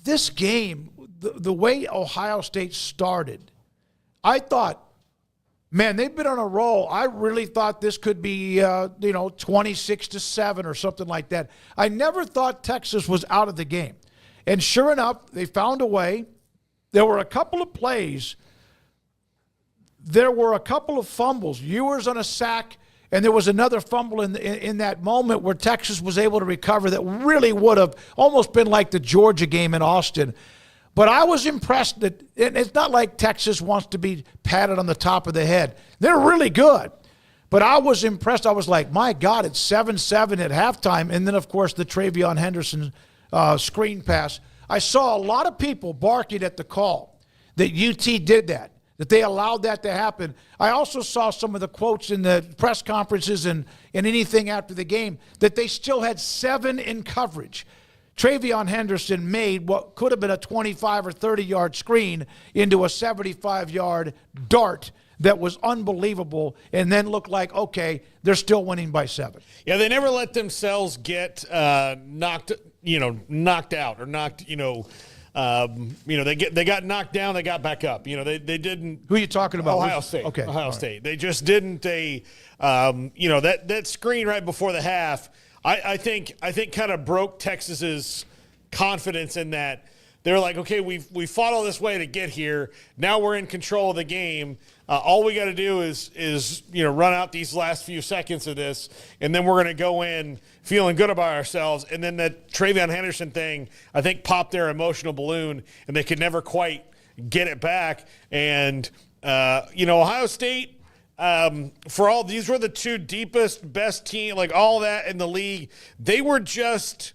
this game, the way Ohio State started, I thought, man, they've been on a roll. I really thought this could be, 26-7 or something like that. I never thought Texas was out of the game. And sure enough, they found a way. There were a couple of plays. There were a couple of fumbles. Ewers on a sack, and there was another fumble in that moment where Texas was able to recover that really would have almost been like the Georgia game in Austin. But I was impressed that it's not like Texas wants to be patted on the top of the head. They're really good. But I was impressed. I was like, my God, it's 7-7 at halftime. And then, of course, the Travion Henderson screen pass. I saw a lot of people barking at the call that UT did that they allowed that to happen. I also saw some of the quotes in the press conferences and anything after the game that they still had 7 in coverage. Travion Henderson made what could have been a 25 or 30-yard screen into a 75-yard dart that was unbelievable, and then looked like, okay, they're still winning by 7. Yeah, they never let themselves get knocked out or knocked, they got knocked down, they got back up. They didn't. Who are you talking about? Ohio State. Okay. Ohio State. They just didn't. That screen right before the half, I think kind of broke Texas's confidence in that. They're like, okay, we fought all this way to get here. Now we're in control of the game. All we got to do is run out these last few seconds of this, and then we're going to go in feeling good about ourselves. And then that Travion Henderson thing, I think, popped their emotional balloon, and they could never quite get it back. And Ohio State, these were the 2 deepest, best team, like all that in the league. They were just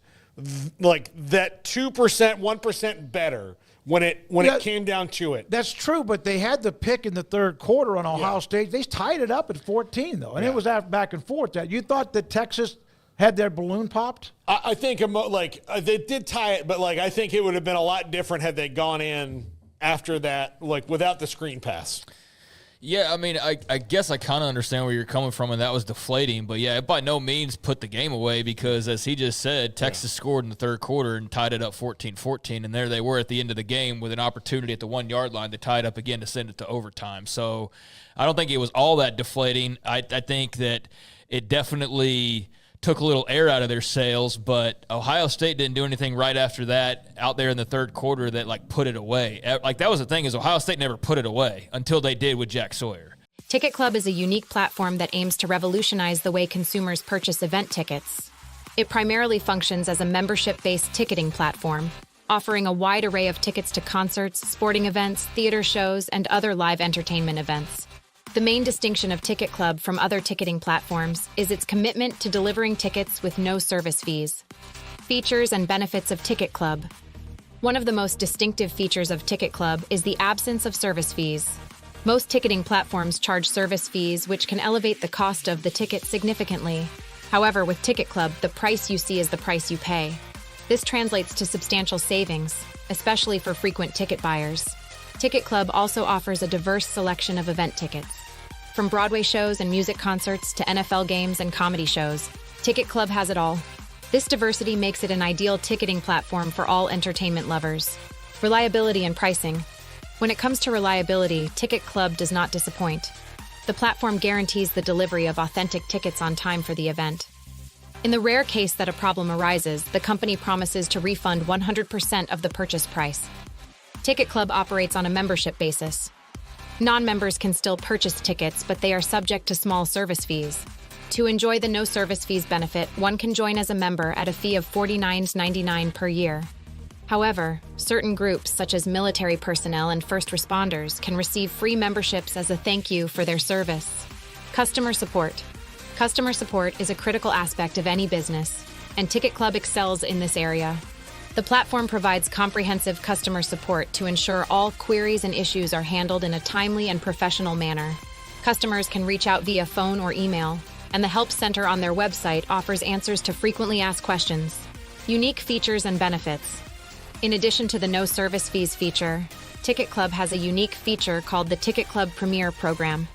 like that 2%, 1% better when it came down to it. That's true, but they had the pick in the third quarter on Ohio State. They tied it up at 14, though, and it was back and forth. You thought that Texas had their balloon popped? I think they did tie it, but I think it would have been a lot different had they gone in after that, without the screen pass. Yeah, I mean, I guess I kind of understand where you're coming from, and that was deflating. But, yeah, it by no means put the game away because, as he just said, Texas scored in the third quarter and tied it up 14-14, and there they were at the end of the game with an opportunity at the 1-yard line to tie it up again to send it to overtime. So I don't think it was all that deflating. I think that it definitely took a little air out of their sails, but Ohio State didn't do anything right after that out there in the third quarter that put it away. That was the thing, is Ohio State never put it away until they did with Jack Sawyer. Ticket Club is a unique platform that aims to revolutionize the way consumers purchase event tickets. It primarily functions as a membership-based ticketing platform, offering a wide array of tickets to concerts, sporting events, theater shows, and other live entertainment events. The main distinction of Ticket Club from other ticketing platforms is its commitment to delivering tickets with no service fees. Features and benefits of Ticket Club. One of the most distinctive features of Ticket Club is the absence of service fees. Most ticketing platforms charge service fees, which can elevate the cost of the ticket significantly. However, with Ticket Club, the price you see is the price you pay. This translates to substantial savings, especially for frequent ticket buyers. Ticket Club also offers a diverse selection of event tickets. From Broadway shows and music concerts to NFL games and comedy shows, Ticket Club has it all. This diversity makes it an ideal ticketing platform for all entertainment lovers. Reliability and pricing. When it comes to reliability, Ticket Club does not disappoint. The platform guarantees the delivery of authentic tickets on time for the event. In the rare case that a problem arises, the company promises to refund 100% of the purchase price. Ticket Club operates on a membership basis. Non-members can still purchase tickets, but they are subject to small service fees. To enjoy the no service fees benefit, one can join as a member at a fee of $49.99 per year. However, certain groups, such as military personnel and first responders, can receive free memberships as a thank you for their service. Customer support. Customer support is a critical aspect of any business, and Ticket Club excels in this area. The platform provides comprehensive customer support to ensure all queries and issues are handled in a timely and professional manner. Customers can reach out via phone or email, and the Help Center on their website offers answers to frequently asked questions. Unique features and benefits. In addition to the no service fees feature, Ticket Club has a unique feature called the Ticket Club Premier program.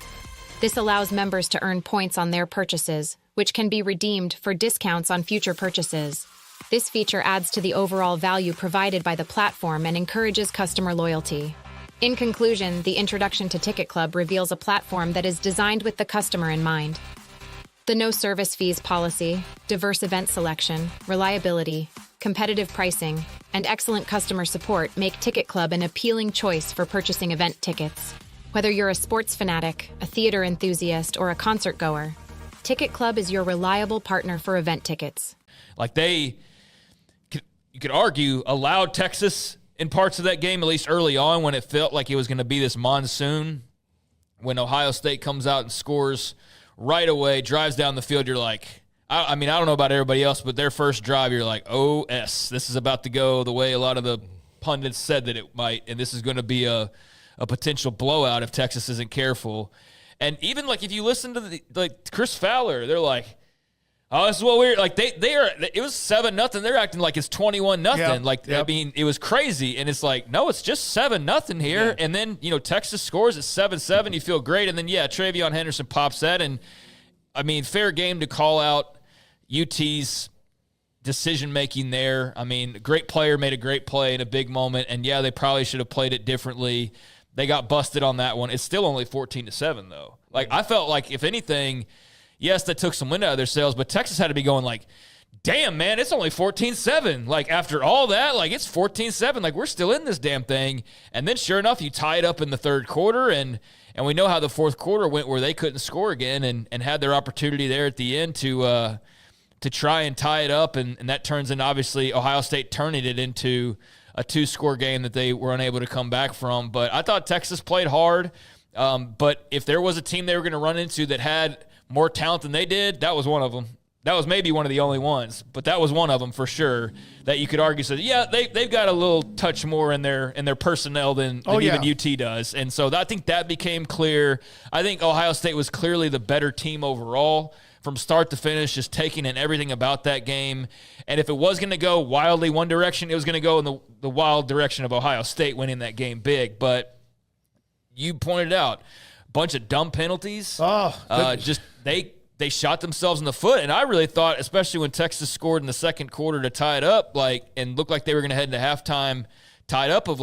This allows members to earn points on their purchases, which can be redeemed for discounts on future purchases. This feature adds to the overall value provided by the platform and encourages customer loyalty. In conclusion, the introduction to Ticket Club reveals a platform that is designed with the customer in mind. The no service fees policy, diverse event selection, reliability, competitive pricing, and excellent customer support make Ticket Club an appealing choice for purchasing event tickets. Whether you're a sports fanatic, a theater enthusiast, or a concert goer, Ticket Club is your reliable partner for event tickets. Like you could argue, allowed Texas in parts of that game, at least early on, when it felt like it was going to be this monsoon. When Ohio State comes out and scores right away, drives down the field, you're like, I mean, I don't know about everybody else, but their first drive, you're like, this is about to go the way a lot of the pundits said that it might, and this is going to be a potential blowout if Texas isn't careful. And even like if you listen to Chris Fowler, they're like, oh, this is what we're like. It was 7-0. They're acting like it's 21-0. I mean, it was crazy. And it's like, no, it's just 7-0 here. Yeah. And then, Texas scores at 7-7. You feel great. And then, Travion Henderson pops that. And I mean, fair game to call out UT's decision-making there. I mean, a great player made a great play in a big moment. And they probably should have played it differently. They got busted on that one. It's still only 14-7 though. Like, I felt like if anything, yes, that took some wind out of their sails, but Texas had to be going like, damn, man, it's only 14-7. Like, after all that, like, it's 14-7. Like, we're still in this damn thing. And then, sure enough, you tie it up in the third quarter, and we know how the fourth quarter went where they couldn't score again and had their opportunity there at the end to try and tie it up, and that turns into, obviously, Ohio State turning it into a 2-score game that they were unable to come back from. But I thought Texas played hard. But if there was a team they were going to run into that had more talent than they did, that was one of them. That was maybe one of the only ones, but that was one of them for sure that you could argue said, they've got a little touch more in their personnel than even UT does. And so I think that became clear. I think Ohio State was clearly the better team overall from start to finish, just taking in everything about that game. And if it was going to go wildly one direction, it was going to go in the wild direction of Ohio State winning that game big. But you pointed out a bunch of dumb penalties. They shot themselves in the foot. And I really thought, especially when Texas scored in the second quarter to tie it up, and looked like they were going to head into halftime tied up, of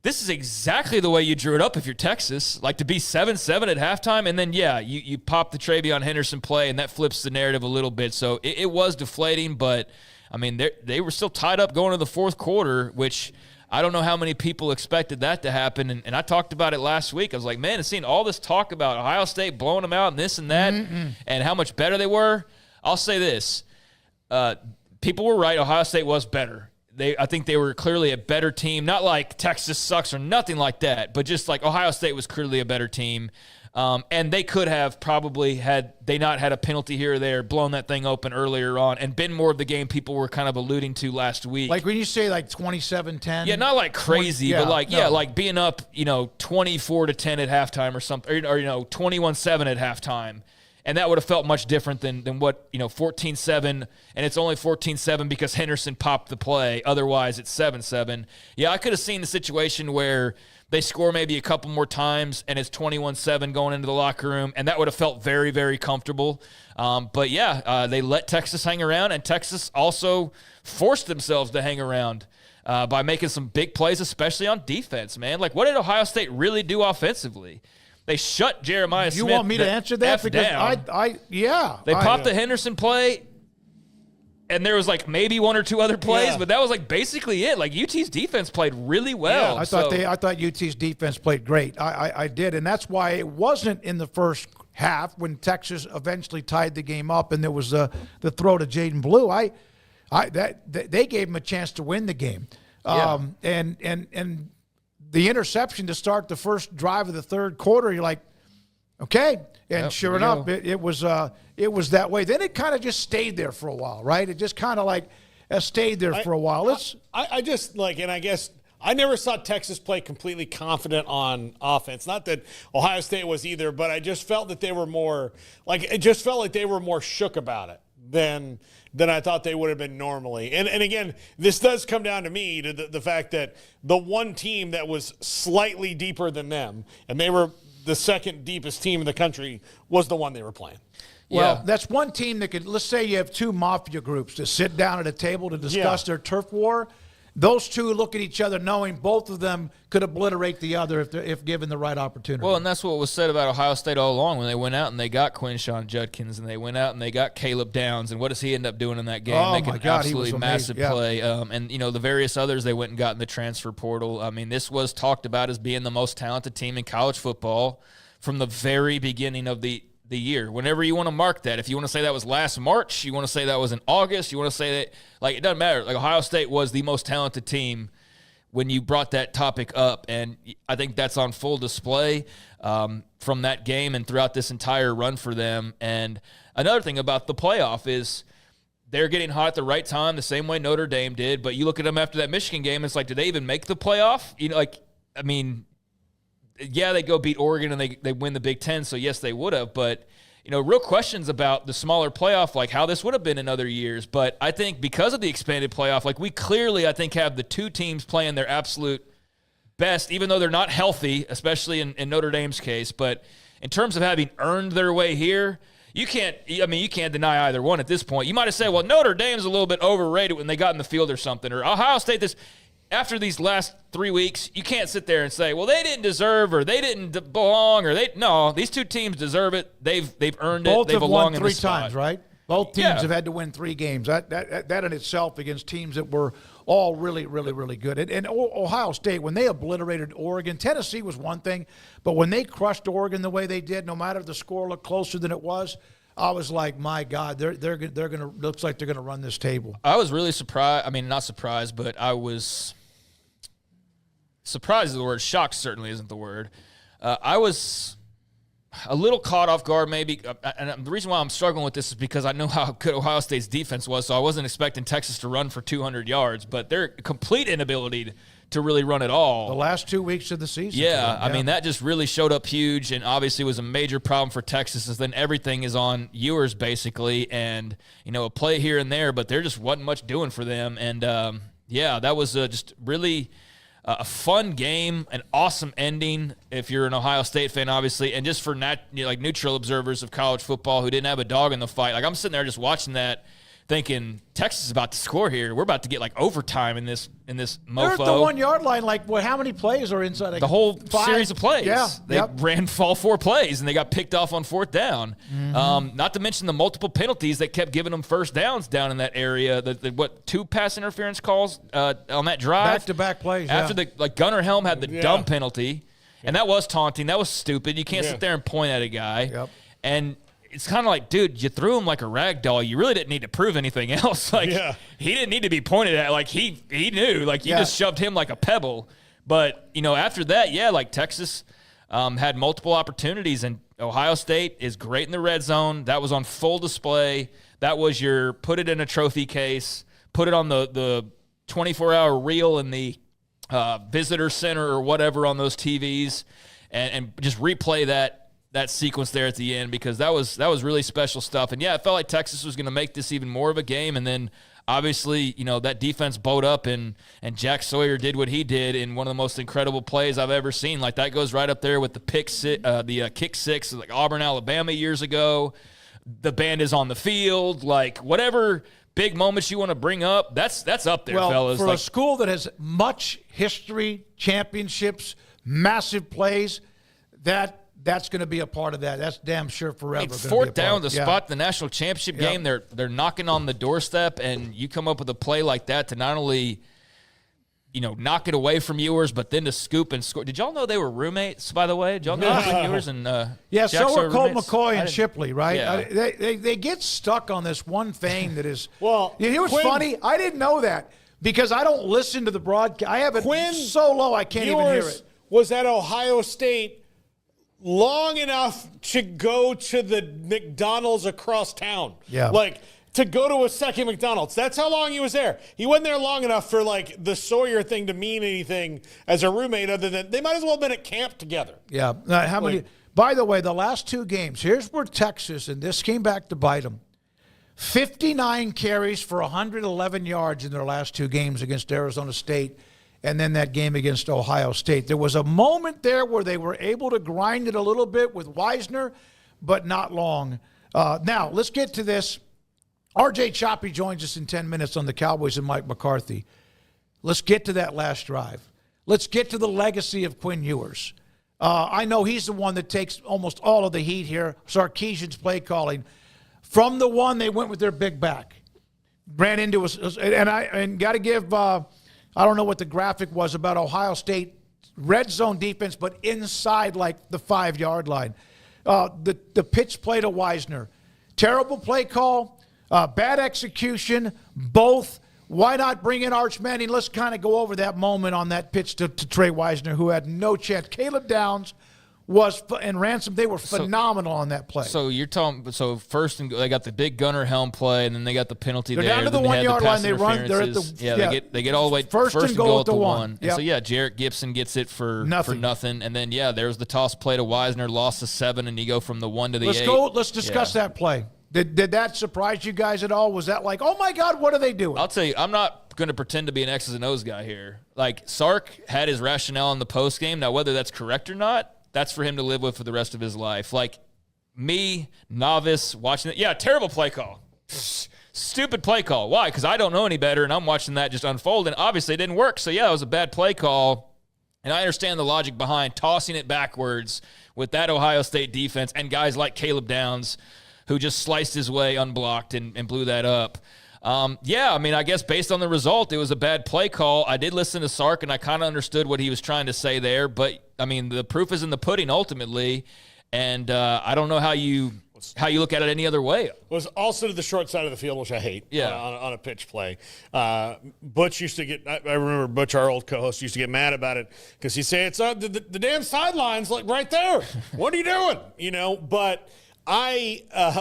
this is exactly the way you drew it up if you're Texas, to be 7-7 at halftime. And then, you pop the Travion Henderson play, and that flips the narrative a little bit. So it was deflating, but, I mean, they were still tied up going to the fourth quarter, which I don't know how many people expected that to happen. And I talked about it last week. I was like, man, and seeing all this talk about Ohio State blowing them out and this and that and how much better they were, I'll say this. People were right. Ohio State was better. I think they were clearly a better team. Not like Texas sucks or nothing like that, but just like Ohio State was clearly a better team. And they could have probably, had they not had a penalty here or there, blown that thing open earlier on and been more of the game people were kind of alluding to last week. Like when you say 27-10? Yeah, not like crazy, but like being up, 24-10 at halftime or something, or 21-7 at halftime. And that would have felt much different than what, 14-7, and it's only 14-7 because Henderson popped the play. Otherwise, it's 7-7. Yeah, I could have seen the situation where they score maybe a couple more times and it's 21-7 going into the locker room, and that would have felt very, very comfortable. But they let Texas hang around, and Texas also forced themselves to hang around by making some big plays, especially on defense, man. Like, what did Ohio State really do offensively? They shut Jeremiah Smith. You want me to answer that? F because down. They popped the Henderson play, and there was maybe one or two other plays, but that was basically it. UT's defense played really well. Yeah, I thought UT's defense played great. I did, and that's why it wasn't in the first half when Texas eventually tied the game up, and there was the throw to Jaden Blue. They gave him a chance to win the game, and the interception to start the first drive of the third quarter, you're like, okay. And sure enough, it was that way. Then it kind of just stayed there for a while, right? It just kind of stayed there for a while. I just and I guess I never saw Texas play completely confident on offense. Not that Ohio State was either, but I just felt that they were more it just felt like they were more shook about it than I thought they would have been normally. And again, this does come down to me, to the fact that the one team that was slightly deeper than them, and they were the second deepest team in the country, was the one they were playing. Well, that's one team that could, let's say you have two mafia groups that sit down at a table to discuss their turf war. Those two look at each other knowing both of them could obliterate the other if given the right opportunity. Well, and that's what was said about Ohio State all along when they went out and they got Quinshawn Judkins and they went out and they got Caleb Downs. And what does he end up doing in that game? Oh, Making my God, absolutely massive play. And, the various others they went and got in the transfer portal. I mean, this was talked about as being the most talented team in college football from the very beginning of the year. Whenever you want to mark that, if you want to say that was last March, you want to say that was in August, you want to say that, like, it doesn't matter. Like, Ohio State was the most talented team when you brought that topic up, and I think that's on full display from that game and throughout this entire run for them. And another thing about the playoff is they're getting hot at the right time, the same way Notre Dame did, but you look at them after that Michigan game, it's like, did they even make the playoff? Yeah, they go beat Oregon and they win the Big Ten, so yes, they would have. But, real questions about the smaller playoff, like how this would have been in other years. But I think because of the expanded playoff, like we clearly, I think, have the two teams playing their absolute best, even though they're not healthy, especially in Notre Dame's case. But in terms of having earned their way here, you can't deny either one at this point. You might have said, well, Notre Dame's a little bit overrated when they got in the field or something, or Ohio State this. After these last 3 weeks, you can't sit there and say, well, they didn't deserve or they didn't belong or no, these two teams deserve it. They've earned it. They belong in this spot. Both have won 3 times, right? Both teams have had to win 3 games. That in itself against teams that were all really, really, really good. And Ohio State, when they obliterated Oregon, Tennessee was one thing, but when they crushed Oregon the way they did, no matter if the score looked closer than it was, I was like, my God, they're gonna looks like they're gonna run this table. I was really surprised. I mean, not surprised, but I was. Surprised is the word. Shocked certainly isn't the word. I was a little caught off guard maybe. And the reason why I'm struggling with this is because I know how good Ohio State's defense was, so I wasn't expecting Texas to run for 200 yards. But their complete inability to really run at all. The last 2 weeks of the season. Yeah, I mean, that just really showed up huge and obviously was a major problem for Texas, as then everything is on Ewers basically. And, a play here and there, but there just wasn't much doing for them. And, that was just really – a fun game, an awesome ending if you're an Ohio State fan, obviously, and just for neutral observers of college football who didn't have a dog in the fight. Like, I'm sitting there just watching that thinking, Texas is about to score here. We're about to get, overtime in this mofo. They're at the 1 yard line, how many plays are inside? The whole 5 series of plays. Yeah. They ran all 4 plays, and they got picked off on 4th down. Mm-hmm. Not to mention the multiple penalties that kept giving them first downs down in that area. 2 pass interference calls on that drive? Back-to-back plays, After Gunnar Helm had the dumb penalty, and that was taunting. That was stupid. You can't sit there and point at a guy. Yep. And it's kind of like, dude, you threw him like a rag doll. You really didn't need to prove anything else. He didn't need to be pointed at. He knew. You just shoved him like a pebble. But, after that, Texas had multiple opportunities, and Ohio State is great in the red zone. That was on full display. That was your put it in a trophy case, put it on the 24-hour reel in the visitor center or whatever on those TVs, and just replay that sequence there at the end, because that was really special stuff. And it felt like Texas was going to make this even more of a game. And then obviously, that defense bowed up and Jack Sawyer did what he did in one of the most incredible plays I've ever seen. That goes right up there with the kick six, Auburn, Alabama years ago. The band is on the field, whatever big moments you want to bring up, that's up there, fellas. For a school that has much history, championships, massive plays, that's going to be a part of that. That's damn sure forever. 4th down, the spot, the national championship game, they're knocking on the doorstep, and you come up with a play like that to not only, knock it away from Ewers, but then to scoop and score. Did y'all know they were roommates, by the way? Did y'all know Ewers and Jack so were Colt roommates? McCoy and Shipley, right? Yeah. They get stuck on this one thing that is. Well, you know what's funny? I didn't know that because I don't listen to the broadcast. I have it so low I can't even hear it. Was at Ohio State long enough to go to the McDonald's across town. Yeah. To go to a second McDonald's. That's how long he was there. He wasn't there long enough for, the Sawyer thing to mean anything as a roommate, other than they might as well have been at camp together. Yeah. How many? By the way, the last 2 games, here's where Texas, and this came back to bite them, 59 carries for 111 yards in their last 2 games against Arizona State, and then that game against Ohio State. There was a moment there where they were able to grind it a little bit with Wisner, but not long. Now, let's get to this. RJ Choppy joins us in 10 minutes on the Cowboys and Mike McCarthy. Let's get to that last drive. Let's get to the legacy of Quinn Ewers. I know he's the one that takes almost all of the heat here. Sarkisian's play calling. From the one, they went with their big back. Ran into us, and got to give, I don't know what the graphic was about Ohio State red zone defense, but inside like the 5-yard line. The pitch play to Wisner. Terrible play call, bad execution, both. Why not bring in Arch Manning? Let's kind of go over that moment on that pitch to Trey Wisner, who had no chance. Caleb Downs and Ransom, they were phenomenal on that play. So you're talking. So first, they got the big Gunner Helm play, and then they got the penalty. They're there. down to the Then 1-yard line. They run. They're at the They get all the way first and goal at the one. Yep. So Jarrett Gibson gets it for nothing, and then there's the toss play to Wisner, lost to 7, and you go from the 1 to the 8. Let's discuss that play. Did that surprise you guys at all? Was that like, oh my God, what are they doing? I'll tell you, I'm not going to pretend to be an X's and O's guy here. Like, Sark had his rationale in the post game. Now, whether that's correct or not, that's for him to live with for the rest of his life. Like, me, novice, watching it. Terrible play call. Stupid play call. Why? Because I don't know any better, and I'm watching that just unfold, and obviously it didn't work. So, it was a bad play call. And I understand the logic behind tossing it backwards with that Ohio State defense and guys like Caleb Downs, who just sliced his way unblocked and blew that up. I guess based on the result, it was a bad play call. I did listen to Sark, and I kind of understood what he was trying to say there. But, the proof is in the pudding ultimately, and I don't know how you look at it any other way. Was also to the short side of the field, which I hate on a pitch play. Butch used to get – I remember Butch, our old co-host, used to get mad about it because he'd say, it's the damn sideline's like right there. What are you doing? But – Johnny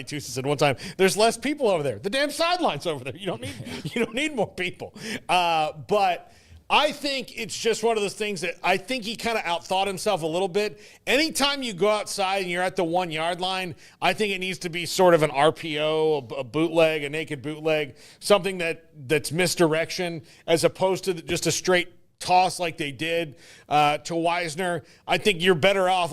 Tusa said one time, there's less people over there. The damn sideline's over there. You don't need more people. But I think it's just one of those things that I think he kind of outthought himself a little bit. Anytime you go outside and you're at the 1-yard line, I think it needs to be sort of an RPO, a bootleg, a naked bootleg, something that's misdirection as opposed to just a straight toss like they did to Wisner. I think you're better off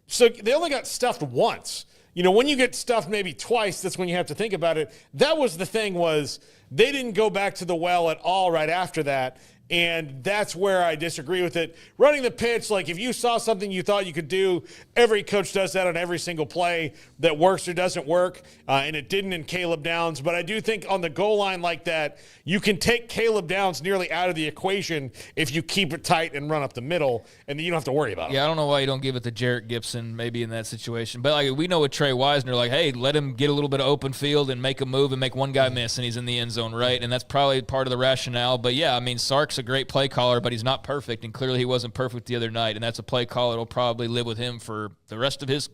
so they only got stuffed once. When you get stuffed maybe twice, that's when you have to think about it. That was the thing, was they didn't go back to the well at all right after that. And that's where I disagree with it. Running the pitch, like if you saw something you thought you could do, every coach does that on every single play that works or doesn't work, and it didn't in Caleb Downs. But I do think on the goal line like that, you can take Caleb Downs nearly out of the equation if you keep it tight and run up the middle, and then you don't have to worry about it. Yeah, I don't know why you don't give it to Jarrett Gibson maybe in that situation. But we know with Trey Wisner, hey, let him get a little bit of open field and make a move and make one guy miss, and he's in the end zone, right? And that's probably part of the rationale. But, Sark's a great play caller, but he's not perfect, and clearly he wasn't perfect the other night, and that's a play call that will probably live with him for the rest of his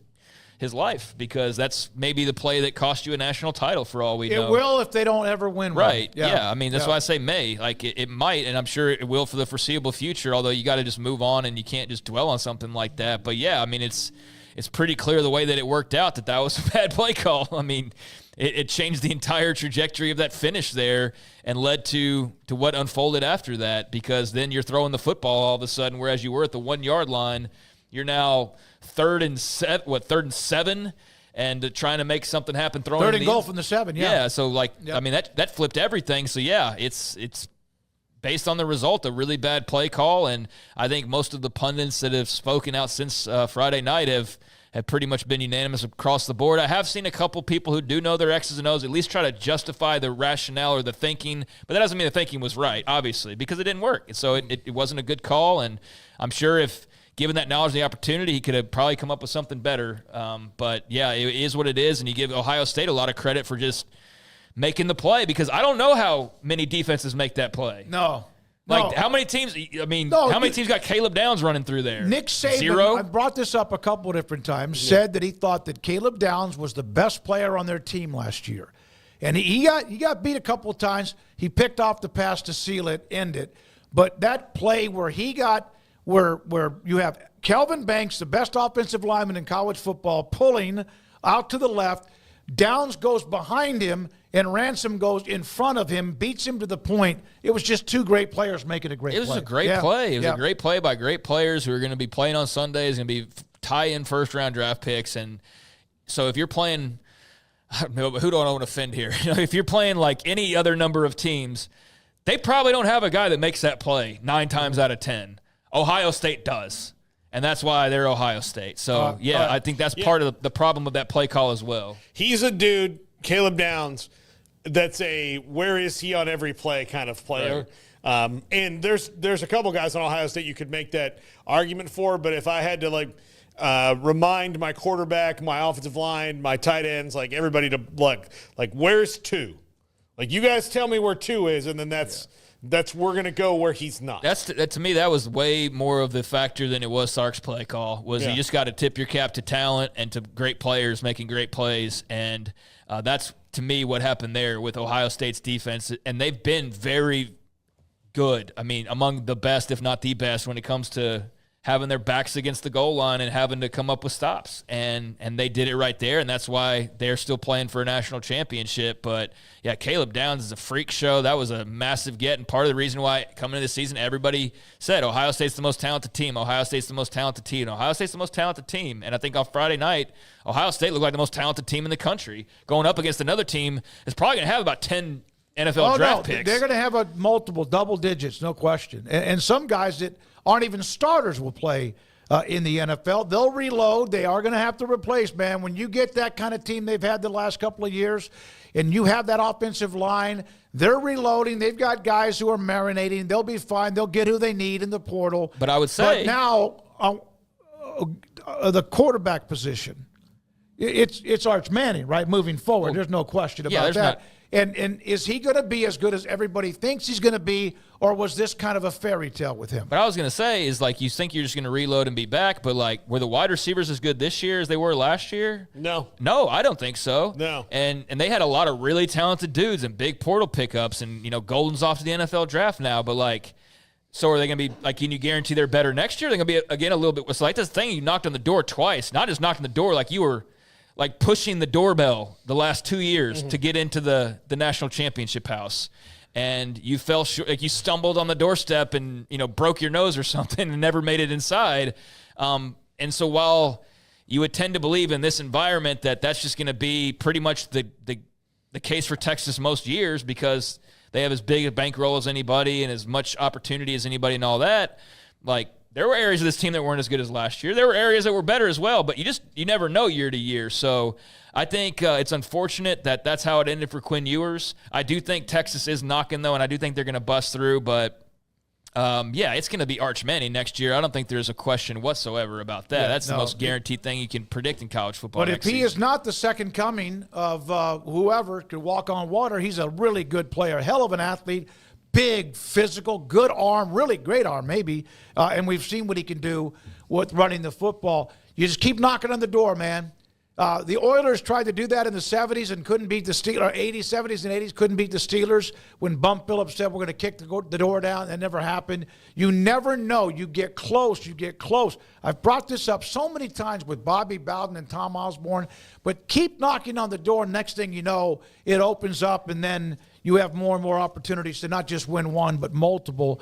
life, because that's maybe the play that cost you a national title for all we know. It will if they don't ever win. Right. Yeah. That's why I say may. It might, and I'm sure it will for the foreseeable future, although you got to just move on and you can't just dwell on something like that. But, it's pretty clear the way that it worked out that was a bad play call. It changed the entire trajectory of that finish there and led to what unfolded after that, because then you're throwing the football all of a sudden, whereas you were at the 1-yard line, you're now third and 7, and trying to make something happen. Third and goal from the 7, Yeah, so that flipped everything. So it's based on the result, a really bad play call, and I think most of the pundits that have spoken out since Friday night have pretty much been unanimous across the board. I have seen a couple people who do know their X's and O's at least try to justify the rationale or the thinking, but that doesn't mean the thinking was right, obviously, because it didn't work. So it wasn't a good call, and I'm sure if given that knowledge and the opportunity, he could have probably come up with something better. But, it is what it is, and you give Ohio State a lot of credit for just making the play, because I don't know how many defenses make that play. No. How many teams? How many teams got Caleb Downs running through there? Nick Saban, 0? I brought this up a couple of different times, said that he thought that Caleb Downs was the best player on their team last year. And he got beat a couple of times. He picked off the pass to seal it, end it. But that play where where you have Kelvin Banks, the best offensive lineman in college football, pulling out to the left, Downs goes behind him, and Ransom goes in front of him, beats him to the point. It was just two great players making a great play. It was a great play. It was a great play by great players who are going to be playing on Sundays, going to be tie-in first-round draft picks. And so if you're playing – I don't know, but who don't I want to offend here? If you're playing like any other number of teams, they probably don't have a guy that makes that play 9 times out of 10. Ohio State does, and that's why they're Ohio State. So, I think that's part of the problem with that play call as well. He's a dude, Caleb Downs, that's a where is he on every play kind of player. Right. And there's a couple guys on Ohio State you could make that argument for, but if I had to remind my quarterback, my offensive line, my tight ends, like everybody to look, like where's 2? Like you guys tell me where 2 is, and then that's we're gonna go where he's not. That to me, that was way more of the factor than it was Sark's play call. You just got to tip your cap to talent and to great players making great plays, and that's to me what happened there with Ohio State's defense, and they've been very good. I mean, among the best, if not the best, when it comes to having their backs against the goal line and having to come up with stops. And they did it right there, and that's why they're still playing for a national championship. But, yeah, Caleb Downs is a freak show. That was a massive get, and part of the reason why coming into the season everybody said Ohio State's the most talented team, Ohio State's the most talented team, Ohio State's the most talented team. And I think on Friday night, Ohio State looked like the most talented team in the country, going up against another team that's probably going to have about 10 NFL draft picks. They're going to have a multiple double digits, no question. And some guys that aren't even starters will play in the NFL. They'll reload. They are going to have to replace, man. When you get that kind of team they've had the last couple of years and you have that offensive line, they're reloading. They've got guys who are marinating. They'll be fine. They'll get who they need in the portal. But I would say – But now the quarterback position, it's Arch Manning, right, moving forward. There's no question about that. And is he going to be as good as everybody thinks he's going to be, or was this kind of a fairy tale with him? But I was going to say is, you think you're just going to reload and be back, but, were the wide receivers as good this year as they were last year? No. No, I don't think so. No. And they had a lot of really talented dudes and big portal pickups, and, Golden's off to the NFL draft now, but, so are they going to be, can you guarantee they're better next year? They're going to be, again, a little bit – so, that's the thing. You knocked on the door twice, not just knocked on the door you were – pushing the doorbell the last 2 years to get into the national championship house. And you fell short, you stumbled on the doorstep and, broke your nose or something and never made it inside. And so while you would tend to believe in this environment that that's just going to be pretty much the case for Texas most years because they have as big a bankroll as anybody and as much opportunity as anybody and all that, there were areas of this team that weren't as good as last year. There were areas that were better as well, but you never know year to year. So I think it's unfortunate that that's how it ended for Quinn Ewers. I do think Texas is knocking, though, and I do think they're going to bust through. But, it's going to be Arch Manning next year. I don't think there's a question whatsoever about that. That's the most guaranteed thing you can predict in college football. But if he is not the second coming of whoever could walk on water, he's a really good player, hell of an athlete. Big, physical, good arm, really great arm maybe, and we've seen what he can do with running the football. You just keep knocking on the door, man. The Oilers tried to do that in the 70s and couldn't beat the Steelers, 80s, 70s, and 80s, couldn't beat the Steelers when Bump Phillips said we're going to kick the door down. That never happened. You never know. You get close. You get close. I've brought this up so many times with Bobby Bowden and Tom Osborne, but keep knocking on the door. Next thing you know, it opens up, and then you have more and more opportunities to not just win one, but multiple.